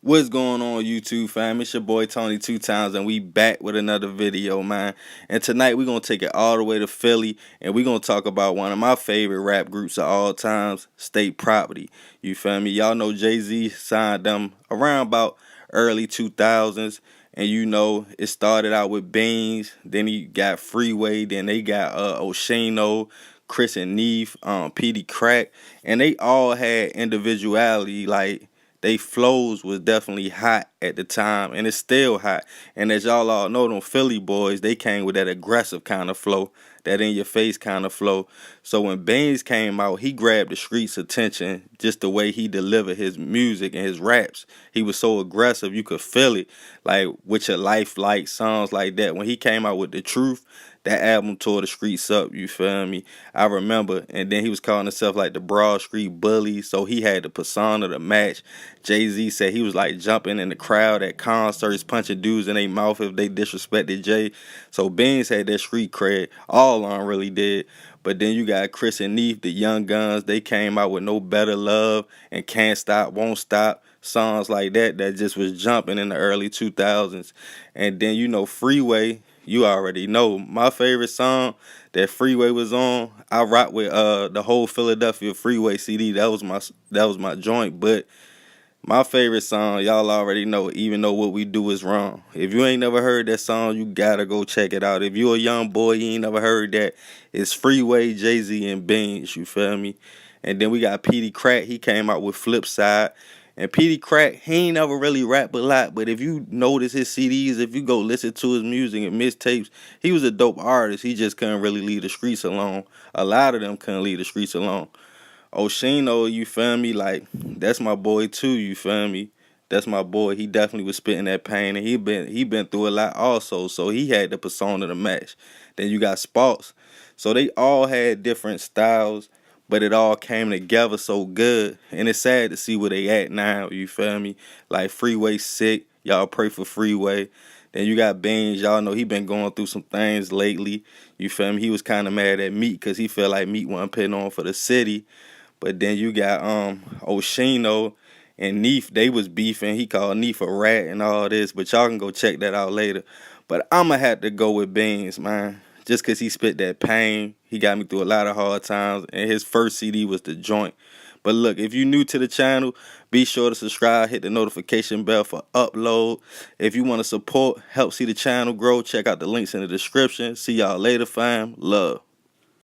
What's going on, YouTube fam? It's your boy Tony2times, and we back with another video, man. And tonight we're gonna take it all the way to Philly, and we're gonna talk about one of my favorite rap groups of all times, State Property. You feel me? Y'all know Jay-Z signed them around about early 2000s, and you know it started out with Beans, then he got Freeway, then they got Oskino, Chris and Neef, Petey Crack, and they all had individuality. Like, they flows was definitely hot at the time, and it's still hot. And as y'all all know, them Philly boys, they came with that aggressive kind of flow, that in your face kind of flow. So when Beans came out, he grabbed the streets' attention, just the way he delivered his music and his raps. He was so aggressive, you could feel it, like with your life, like songs like that. When he came out with The Truth, that album tore the streets up, you feel me? I remember. And then he was calling himself like the Broad Street Bully, so he had the persona to match. Jay-Z said he was like jumping in the crowd at concerts, punching dudes in their mouth if they disrespected Jay. So Beans had that street cred. All on really did. But then you got Chris and Neef, the Young Guns. They came out with No Better Love and Can't Stop, Won't Stop. Songs like that just was jumping in the early 2000s. And then, you know, Freeway, you already know. My favorite song that Freeway was on, I rock with the whole Philadelphia Freeway CD. That was my joint. But my favorite song, y'all already know, Even Though What We Do Is Wrong. If you ain't never heard that song, you gotta go check it out. If you a young boy, you ain't never heard that, it's Freeway, Jay-Z, and Beans, you feel me? And then we got Petey Crack, he came out with Flip Side. And Petey Crack, he ain't never really rap a lot, but if you notice his CDs, if you go listen to his music and mixtapes, he was a dope artist. He just couldn't really leave the streets alone. A lot of them couldn't leave the streets alone. Oskino, you feel me? Like, that's my boy too, you feel me? That's my boy. He definitely was spitting that pain, and he been through a lot also, so he had the persona to match. Then you got Sparks. So they all had different styles, but it all came together so good. And it's sad to see where they at now, you feel me? Like Freeway sick. Y'all pray for Freeway. Then you got Beans. Y'all know he been going through some things lately. You feel me? He was kind of mad at Meat because he felt like Meat wasn't putting on for the city. But then you got Oskino and Neef. They was beefing. He called Neef a rat and all this. But y'all can go check that out later. But I'ma have to go with Beans, man. Just because he spit that pain. He got me through a lot of hard times. And his first CD was The Joint. But look, if you're new to the channel, be sure to subscribe, hit the notification bell for upload. If you want to support, help see the channel grow, check out the links in the description. See y'all later, fam. Love.